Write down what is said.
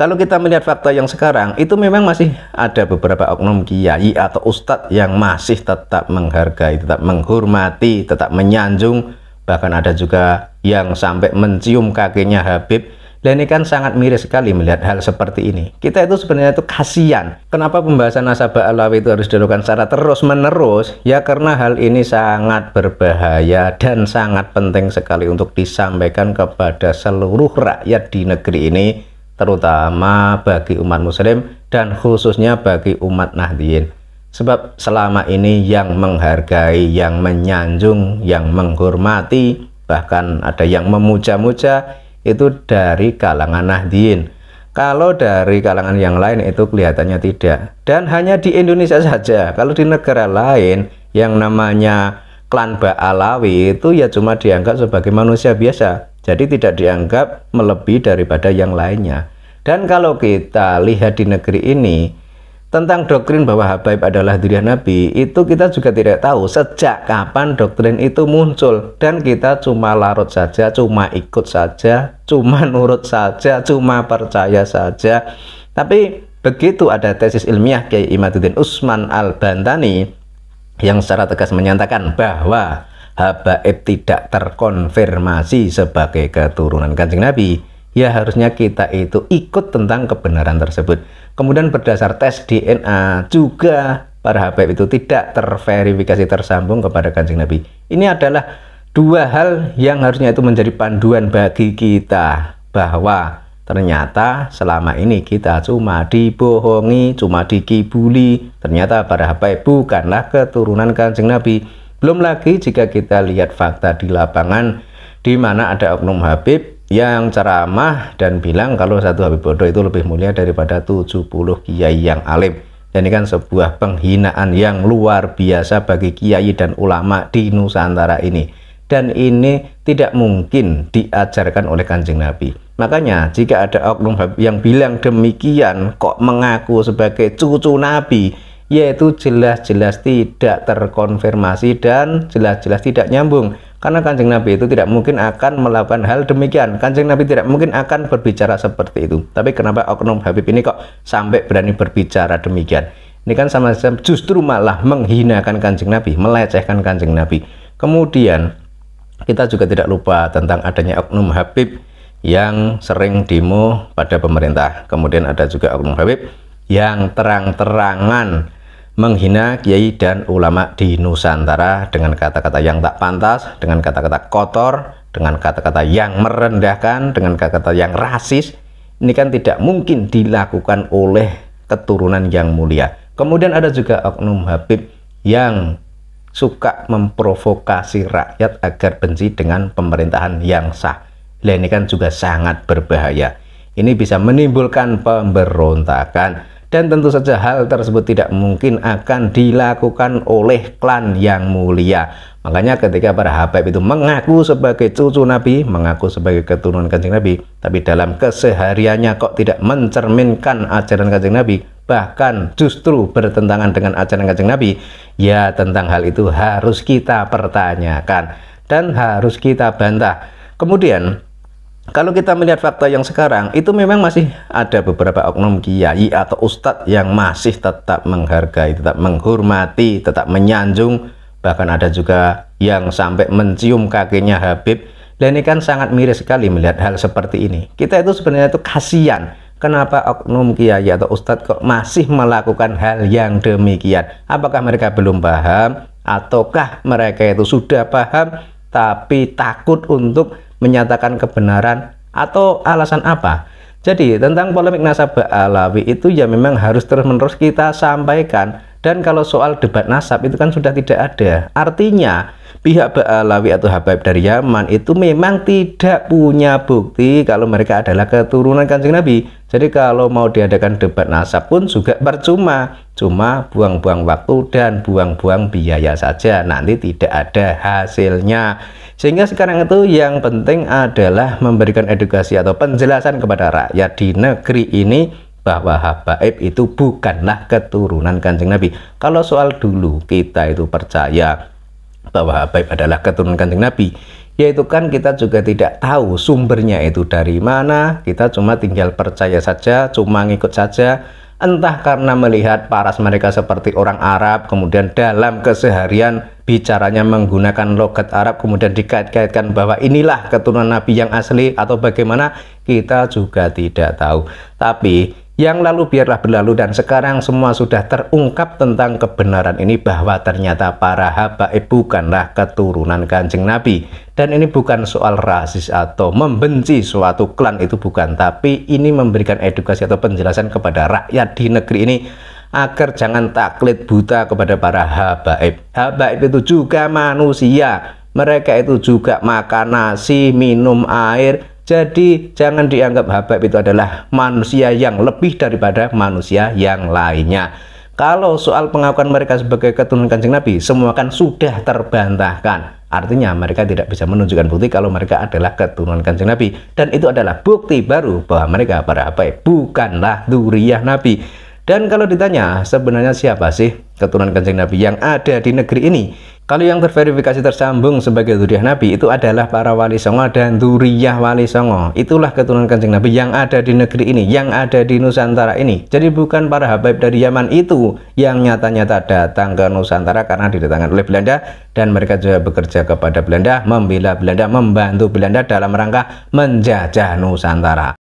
Kalau kita melihat fakta yang sekarang, itu memang masih ada beberapa oknum kiai atau ustadz yang masih tetap menghargai, tetap menghormati, tetap menyanjung, bahkan ada juga yang sampai mencium kakinya Habib. Dan ini kan sangat miris sekali melihat hal seperti ini. Kita itu sebenarnya itu kasihan. Kenapa pembahasan Nasabah Alawi itu harus dilakukan secara terus-menerus? Ya karena hal ini sangat berbahaya dan sangat penting sekali untuk disampaikan kepada seluruh rakyat di negeri ini, terutama bagi umat muslim dan khususnya bagi umat Nahdliyin. Sebab selama ini yang menghargai, yang menyanjung, yang menghormati, bahkan ada yang memuja-muja, itu dari kalangan Nahdliyin. Kalau dari kalangan yang lain itu kelihatannya tidak. Dan hanya di Indonesia saja. Kalau di negara lain yang namanya klan Ba'alawi itu ya cuma dianggap sebagai manusia biasa. Jadi tidak dianggap melebihi daripada yang lainnya. Dan kalau kita lihat di negeri ini tentang doktrin bahwa Habaib adalah dzurriyyah Nabi, itu kita juga tidak tahu sejak kapan doktrin itu muncul, dan kita cuma larut saja, cuma ikut saja, cuma nurut saja, cuma percaya saja. Tapi begitu ada tesis ilmiah Kiai Imaduddin Usman Al-Bantani yang secara tegas menyatakan bahwa Habaib tidak terkonfirmasi sebagai keturunan Kanjeng Nabi, ya harusnya kita itu ikut tentang kebenaran tersebut. Kemudian berdasar tes DNA juga para Habaib itu tidak terverifikasi tersambung kepada Kanjeng Nabi. Ini adalah dua hal yang harusnya itu menjadi panduan bagi kita, bahwa ternyata selama ini kita cuma dibohongi, cuma dikibuli. Ternyata para Habaib bukanlah keturunan Kanjeng Nabi. Belum lagi jika kita lihat fakta di lapangan, di mana ada oknum Habib yang ceramah dan bilang kalau satu Habib bodoh itu lebih mulia daripada 70 kiai yang alim. Dan ini kan sebuah penghinaan yang luar biasa bagi kiai dan ulama di Nusantara ini. Dan ini tidak mungkin diajarkan oleh Kanjeng Nabi. Makanya jika ada oknum Habib yang bilang demikian kok mengaku sebagai cucu Nabi, yaitu jelas-jelas tidak terkonfirmasi dan jelas-jelas tidak nyambung. Karena Kanjeng Nabi itu tidak mungkin akan melakukan hal demikian. Kanjeng Nabi tidak mungkin akan berbicara seperti itu. Tapi kenapa oknum Habib ini kok sampai berani berbicara demikian? Ini kan sama-sama justru malah menghinakan Kanjeng Nabi, melecehkan Kanjeng Nabi. Kemudian kita juga tidak lupa tentang adanya oknum Habib yang sering demo pada pemerintah. Kemudian ada juga oknum Habib yang terang-terangan menghina kiai dan ulama di Nusantara dengan kata-kata yang tak pantas, dengan kata-kata kotor, dengan kata-kata yang merendahkan, dengan kata-kata yang rasis. Ini kan tidak mungkin dilakukan oleh keturunan yang mulia. Kemudian ada juga oknum Habib yang suka memprovokasi rakyat agar benci dengan pemerintahan yang sah. Nah, ini kan juga sangat berbahaya. Ini bisa menimbulkan pemberontakan. Dan tentu saja hal tersebut tidak mungkin akan dilakukan oleh klan yang mulia. Makanya ketika para Habaib itu mengaku sebagai cucu Nabi, mengaku sebagai keturunan Kanjeng Nabi, tapi dalam kesehariannya kok tidak mencerminkan ajaran Kanjeng Nabi, bahkan justru bertentangan dengan ajaran Kanjeng Nabi, ya tentang hal itu harus kita pertanyakan dan harus kita bantah. Kemudian kalau kita melihat fakta yang sekarang, itu memang masih ada beberapa oknum kiai atau ustadz yang masih tetap menghargai, tetap menghormati, tetap menyanjung, bahkan ada juga yang sampai mencium kakinya Habib. Dan ini kan sangat miris sekali melihat hal seperti ini. Kita itu sebenarnya itu kasihan. Kenapa oknum kiai atau ustadz kok masih melakukan hal yang demikian? Apakah mereka belum paham? Ataukah mereka itu sudah paham tapi takut untuk menyatakan kebenaran, atau alasan apa? Jadi tentang polemik Nasabah Alawi itu ya memang harus terus-menerus kita sampaikan. Dan kalau soal debat nasab itu kan sudah tidak ada. Artinya pihak Ba'alawi atau Habaib dari Yaman itu memang tidak punya bukti kalau mereka adalah keturunan Kanjeng Nabi. Jadi kalau mau diadakan debat nasab pun juga percuma, cuma buang-buang waktu dan buang-buang biaya saja, nanti tidak ada hasilnya. Sehingga sekarang itu yang penting adalah memberikan edukasi atau penjelasan kepada rakyat di negeri ini bahwa Habaib itu bukanlah keturunan Kanjeng Nabi. Kalau soal dulu kita itu percaya bahwa Habaib adalah keturunan Kanjeng Nabi, Yaitu kan kita juga tidak tahu sumbernya itu dari mana, kita cuma tinggal percaya saja, cuma ngikut saja. Entah karena melihat paras mereka seperti orang Arab, kemudian dalam keseharian bicaranya menggunakan logat Arab, kemudian dikait-kaitkan bahwa inilah keturunan Nabi yang asli, atau bagaimana, kita juga tidak tahu. Tapi yang lalu biarlah berlalu, dan sekarang semua sudah terungkap tentang kebenaran ini, bahwa ternyata para habaib bukanlah keturunan Kanjeng Nabi. Dan ini bukan soal rasis atau membenci suatu klan, itu bukan, tapi ini memberikan edukasi atau penjelasan kepada rakyat di negeri ini agar jangan taklid buta kepada para habaib. Habaib itu juga manusia, mereka itu juga makan nasi, minum air. Jadi jangan dianggap habaib itu adalah manusia yang lebih daripada manusia yang lainnya. Kalau soal pengakuan mereka sebagai keturunan Kanjeng Nabi, semua kan sudah terbantahkan. Artinya mereka tidak bisa menunjukkan bukti kalau mereka adalah keturunan Kanjeng Nabi. Dan itu adalah bukti baru bahwa mereka para habaib bukanlah dzurriyyah Nabi. Dan kalau ditanya sebenarnya siapa sih keturunan Kanjeng Nabi yang ada di negeri ini? Kalau yang terverifikasi tersambung sebagai dzurriyyah Nabi itu adalah para wali songo dan dzurriyyah wali songo. Itulah keturunan Kanjeng Nabi yang ada di negeri ini, yang ada di Nusantara ini. Jadi bukan para habaib dari Yaman itu yang nyata-nyata datang ke Nusantara karena didatangkan oleh Belanda, dan mereka juga bekerja kepada Belanda, membela Belanda, membantu Belanda dalam rangka menjajah Nusantara.